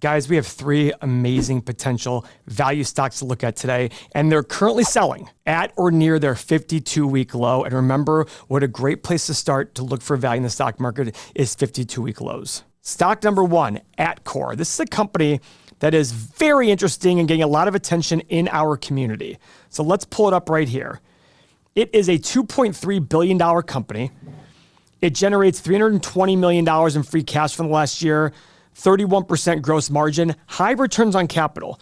Guys, we have three amazing potential value stocks to look at today, and they're currently selling at or near their 52-week low. And remember, what a great place to start to look for value in the stock market is 52-week lows. Stock number one, Atkore. This is a company that is very interesting and getting a lot of attention in our community. So let's pull it up right here. It is a $2.3 billion company. It generates $320 million in free cash from the last year, 31% gross margin, high returns on capital.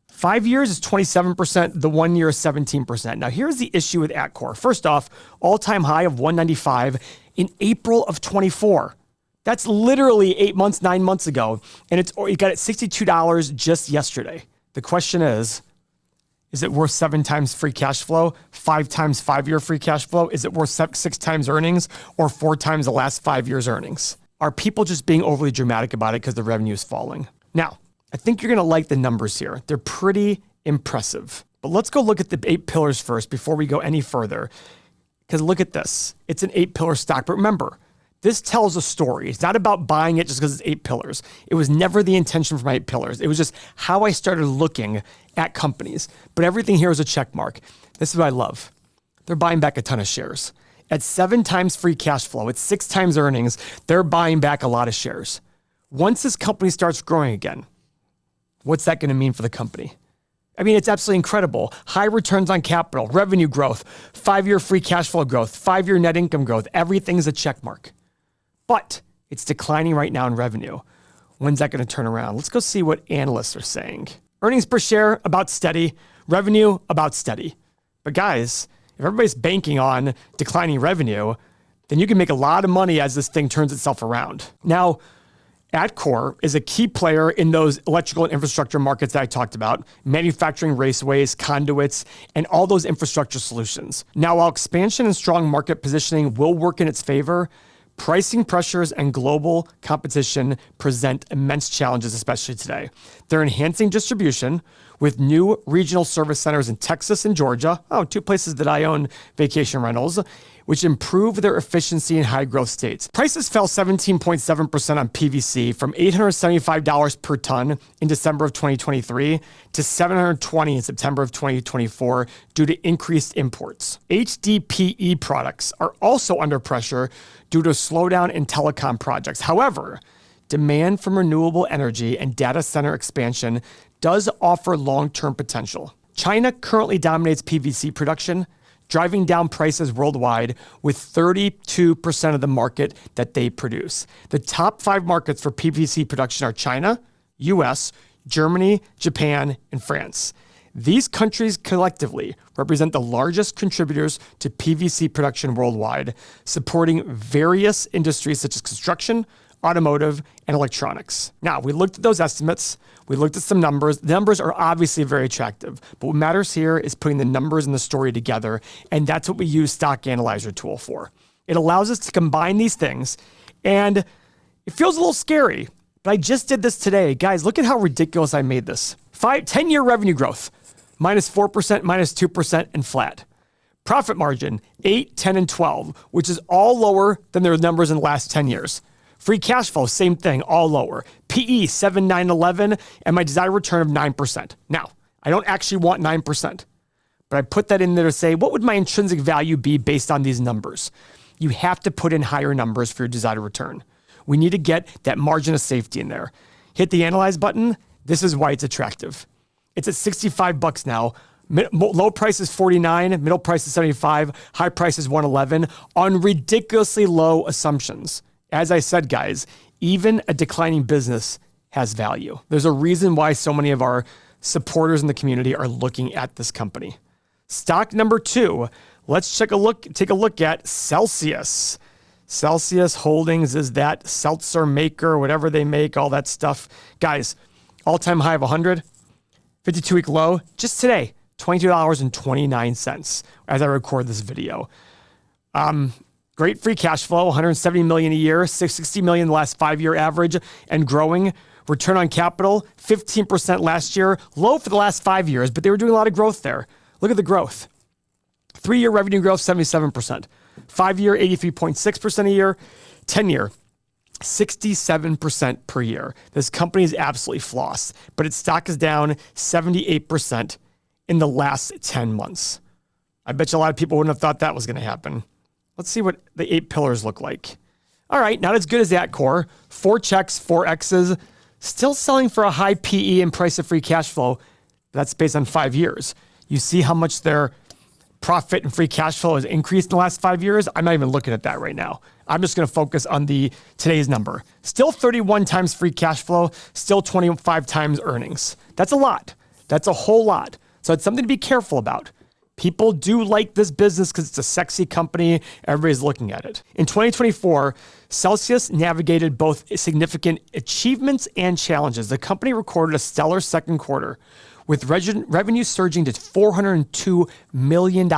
5 years is 27%, the 1 year is 17%. Now here's the issue with Atkore. First off, all-time high of 195 in April of 24. That's literally 8 months, 9 months ago. And it got at $62 just yesterday. The question is it worth 7 times free cash flow, 5 times 5-year free cash flow? Is it worth 6 times earnings or 4 times the last 5 years earnings? Are people just being overly dramatic about it because the revenue is falling? Now, I think you're going to like the numbers here. They're pretty impressive. But let's go look at the 8 pillars first before we go any further. Because look at this. It's an 8-pillar stock. But remember, this tells a story. It's not about buying it just because it's 8 pillars. It was never the intention for my 8 pillars. It was just how I started looking at companies. But everything here is a check mark. This is what I love. They're buying back a ton of shares. At 7 times free cash flow, at 6 times earnings, they're buying back a lot of shares. Once this company starts growing again, what's that going to mean for the company? I mean, it's absolutely incredible. High returns on capital, revenue growth, 5-year free cash flow growth, 5-year net income growth. Everything's a check mark. But it's declining right now in revenue. When's that going to turn around? Let's go see what analysts are saying. Earnings per share, about steady. Revenue, about steady. But guys, if everybody's banking on declining revenue, then you can make a lot of money as this thing turns itself around. Now, Atkore is a key player in those electrical and infrastructure markets that I talked about, manufacturing raceways, conduits, and all those infrastructure solutions. Now, while expansion and strong market positioning will work in its favor, pricing pressures and global competition present immense challenges, especially today. They're enhancing distribution with new regional service centers in Texas and Georgia, 2 places that I own vacation rentals, which improve their efficiency in high-growth states. Prices fell 17.7% on PVC from $875 per ton in December of 2023 to $720 in September of 2024 due to increased imports. HDPE products are also under pressure due to a slowdown in telecom projects. However, demand from renewable energy and data center expansion does offer long-term potential. China currently dominates PVC production, driving down prices worldwide with 32% of the market that they produce. The top 5 markets for PVC production are China, US, Germany, Japan, and France. These countries collectively represent the largest contributors to PVC production worldwide, supporting various industries such as construction, automotive, and electronics. Now, we looked at those estimates. We looked at some numbers. The numbers are obviously very attractive, but what matters here is putting the numbers and the story together, and that's what we use Stock Analyzer tool for. It allows us to combine these things, and it feels a little scary, but I just did this today. Guys, look at how ridiculous I made this. 10-year revenue growth, -4%, -2%, and flat. Profit margin, 8, 10, and 12, which is all lower than their numbers in the last 10 years. Free cash flow, same thing, all lower. PE, 7, 9, 11, and my desired return of 9%. Now, I don't actually want 9%, but I put that in there to say, what would my intrinsic value be based on these numbers? You have to put in higher numbers for your desired return. We need to get that margin of safety in there. Hit the analyze button. This is why it's attractive. It's at $65 now. Low price is $49, middle price is $75, high price is $111 on ridiculously low assumptions. As I said, guys, even a declining business has value. There's a reason why so many of our supporters in the community are looking at this company. Stock number 2, let's take a look at Celsius. Celsius Holdings is that seltzer maker, whatever they make, all that stuff. Guys, all-time high of 100, 52-week low, just today, $22.29 as I record this video. Great free cash flow, $170 million a year, $660 million in the last 5-year average and growing. Return on capital, 15% last year, low for the last 5 years, but they were doing a lot of growth there. Look at the growth. 3-year revenue growth, 77%. 5-year, 83.6% a year. 10-year, 67% per year. This company is absolutely flossed, but its stock is down 78% in the last 10 months. I bet you a lot of people wouldn't have thought that was going to happen. Let's see what the 8 pillars look like. All right, not as good as Atkore. 4 checks, 4 X's, still selling for a high PE and price of free cash flow. That's based on 5 years. You see how much their profit and free cash flow has increased in the last 5 years? I'm not even looking at that right now. I'm just going to focus on today's number. Still 31 times free cash flow, still 25 times earnings. That's a lot. That's a whole lot. So it's something to be careful about. People do like this business because it's a sexy company. Everybody's looking at it. In 2024, Celsius navigated both significant achievements and challenges. The company recorded a stellar second quarter with revenue surging to $402 million,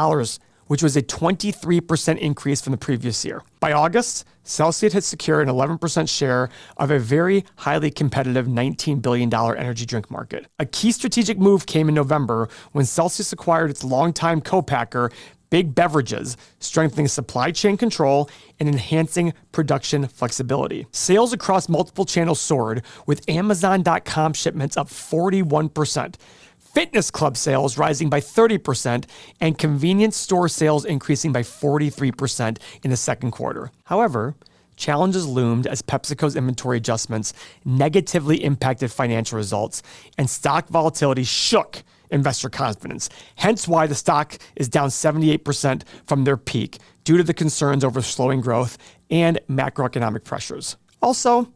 which was a 23% increase from the previous year. By August, Celsius had secured an 11% share of a very highly competitive $19 billion energy drink market. A key strategic move came in November when Celsius acquired its longtime co-packer, Big Beverages, strengthening supply chain control and enhancing production flexibility. Sales across multiple channels soared, with Amazon.com shipments up 41%. Fitness club sales rising by 30% and convenience store sales increasing by 43% in the second quarter. However, challenges loomed as PepsiCo's inventory adjustments negatively impacted financial results and stock volatility shook investor confidence. Hence why the stock is down 78% from their peak due to the concerns over slowing growth and macroeconomic pressures. Also,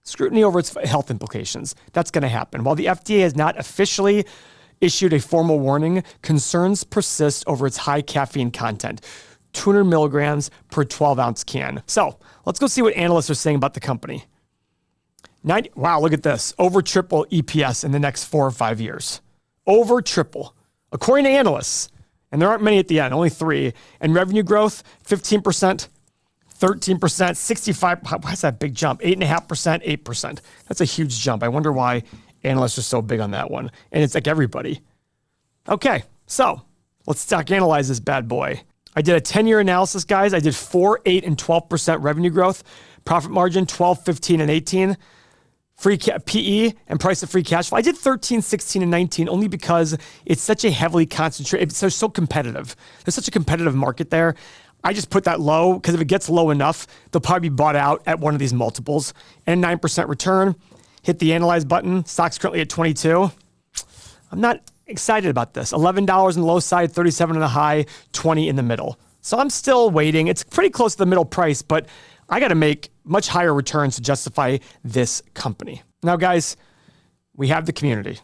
scrutiny over its health implications. That's going to happen. While the FDA has not officially issued a formal warning, concerns persist over its high caffeine content, 200 milligrams per 12-ounce can. So let's go see what analysts are saying about the company. Wow, look at this. Over triple EPS in the next 4 or 5 years. Over triple, according to analysts. And there aren't many at the end, only 3. And revenue growth, 15%, 13%, 65. What's that big jump? 8.5%, 8%. That's a huge jump. I wonder why analysts are so big on that one. And it's like everybody. Okay, so let's stock analyze this bad boy. I did a 10-year analysis, guys. I did 4, 8, and 12% revenue growth. Profit margin, 12, 15, and 18. PE and price of free cash flow. I did 13, 16, and 19 only because it's such a heavily concentrated, it's so competitive. There's such a competitive market there. I just put that low because if it gets low enough, they'll probably be bought out at one of these multiples. And 9% return. Hit the analyze button. Stock's currently at 22. I'm not excited about this. $11 on the low side, 37 on the high, 20 in the middle. So I'm still waiting. It's pretty close to the middle price, but I got to make much higher returns to justify this company. Now, guys, we have the community.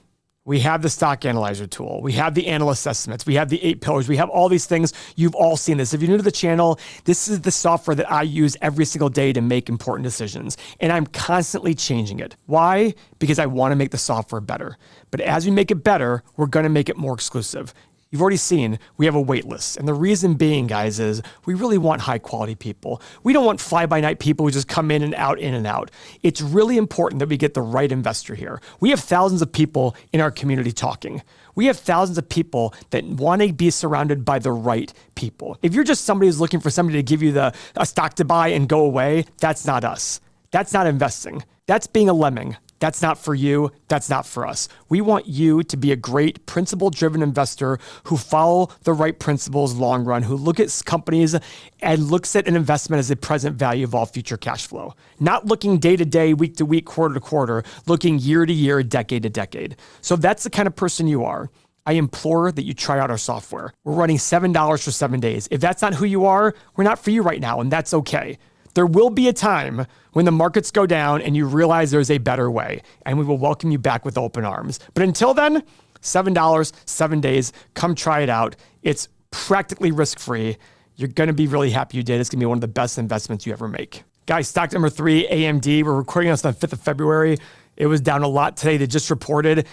We have the stock analyzer tool. We have the analyst estimates. We have the 8 pillars. We have all these things. You've all seen this. If you're new to the channel, this is the software that I use every single day to make important decisions. And I'm constantly changing it. Why? Because I want to make the software better. But as we make it better, we're going to make it more exclusive. You've already seen we have a wait list. And the reason being, guys, is we really want high quality people. We don't want fly-by-night people who just come in and out, in and out. It's really important that we get the right investor here. We have thousands of people in our community talking. We have thousands of people that want to be surrounded by the right people. If you're just somebody who's looking for somebody to give you a stock to buy and go away, that's not us. That's not investing. That's being a lemming. That's not for you. That's not for us. We want you to be a great principle-driven investor who follow the right principles long run, who look at companies and looks at an investment as the present value of all future cash flow. Not looking day to day, week to week, quarter to quarter, looking year to year, decade to decade. So if that's the kind of person you are, I implore that you try out our software. We're running $7 for 7 days. If that's not who you are, we're not for you right now, and that's okay. There will be a time when the markets go down and you realize there's a better way, and we will welcome you back with open arms. But until then, $7, 7 days, come try it out. It's practically risk-free. You're going to be really happy you did. It's going to be one of the best investments you ever make. Guys, stock number 3, AMD. We're recording this on the 5th of February. It was down a lot today. They just reported.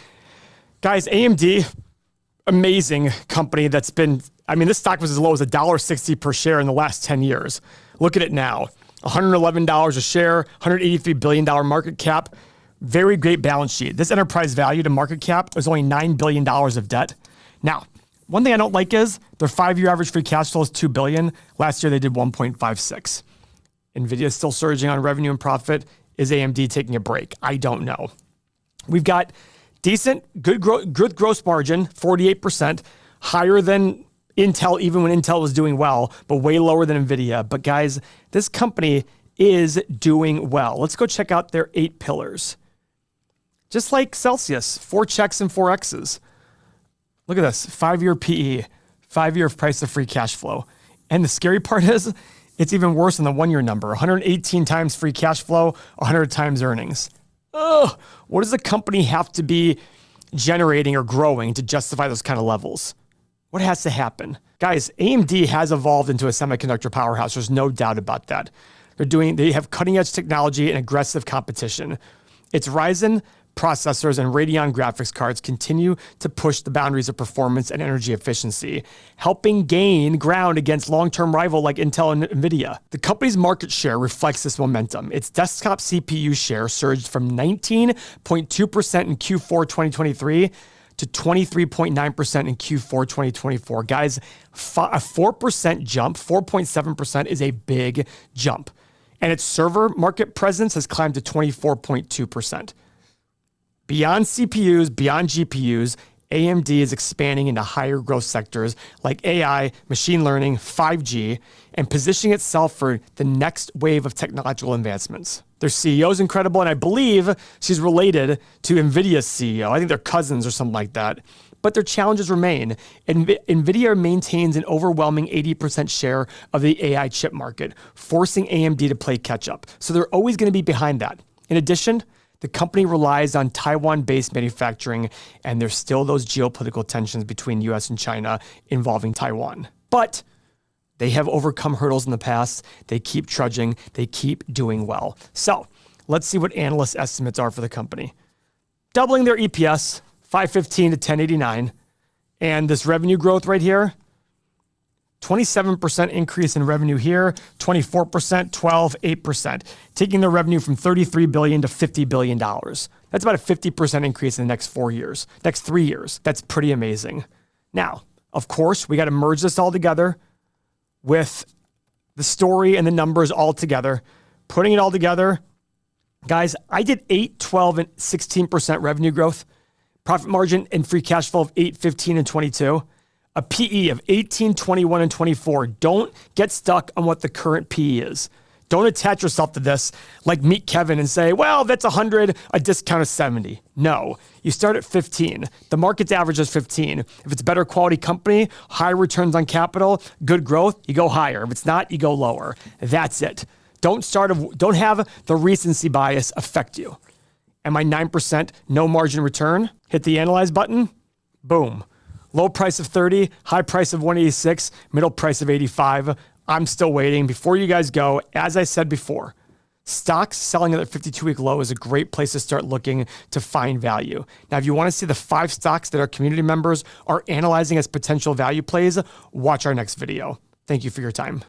Guys, AMD, amazing company that's been, this stock was as low as $1.60 per share in the last 10 years. Look at it now. $111 a share, $183 billion market cap. Very great balance sheet. This enterprise value to market cap is only $9 billion of debt. Now, one thing I don't like is their 5-year average free cash flow is $2 billion. Last year they did $1.56. NVIDIA is still surging on revenue and profit. Is AMD taking a break? I don't know. We've got decent, good gross margin, 48%, higher than Intel, even when Intel was doing well, but way lower than NVIDIA. But guys, this company is doing well. Let's go check out their 8 pillars. Just like Celsius, 4 checks and 4 X's. Look at this, 5-year PE, 5-year price of free cash flow. And the scary part is, it's even worse than the 1-year number, 118 times free cash flow, 100 times earnings. Ugh, what does a company have to be generating or growing to justify those kind of levels? What has to happen? Guys, AMD has evolved into a semiconductor powerhouse. There's no doubt about that. They have cutting edge technology and aggressive competition. Its Ryzen processors and Radeon graphics cards continue to push the boundaries of performance and energy efficiency, helping gain ground against long-term rival like Intel and NVIDIA. The company's market share reflects this momentum. Its desktop CPU share surged from 19.2% in Q4 2023 to 23.9% in Q4 2024. Guys, a 4% jump, 4.7% is a big jump. And its server market presence has climbed to 24.2%. Beyond CPUs, beyond GPUs, AMD is expanding into higher growth sectors like AI, machine learning, 5G, and positioning itself for the next wave of technological advancements. Their CEO is incredible, and I believe she's related to NVIDIA's CEO. I think they're cousins or something like that. But their challenges remain. NVIDIA maintains an overwhelming 80% share of the AI chip market, forcing AMD to play catch up. So they're always going to be behind that. In addition, the company relies on Taiwan-based manufacturing, and there's still those geopolitical tensions between US and China involving Taiwan. But they have overcome hurdles in the past. They keep trudging. They keep doing well. So let's see what analyst estimates are for the company. Doubling their EPS, 515 to 1089. And this revenue growth right here, 27% increase in revenue here, 24%, 12, 8%, taking their revenue from $33 billion to $50 billion. That's about a 50% increase in the next 3 years. That's pretty amazing. Now, of course, we got to merge this all together with the story and the numbers all together. Putting it all together, guys, I did 8, 12, and 16% revenue growth, profit margin and free cash flow of 8, 15, and 22. A PE of 18, 21, and 24. Don't get stuck on what the current PE is. Don't attach yourself to this like Meet Kevin and say, well, that's 100, a discount of 70. No, you start at 15. The market's average is 15. If it's a better quality company, high returns on capital, good growth, you go higher. If it's not, you go lower. That's it. Don't have the recency bias affect you. Am I 9%, no margin return? Hit the analyze button, boom. Low price of 30, high price of 186, middle price of 85. I'm still waiting. Before you guys go, as I said before, stocks selling at their 52-week low is a great place to start looking to find value. Now, if you want to see the 5 stocks that our community members are analyzing as potential value plays, watch our next video. Thank you for your time.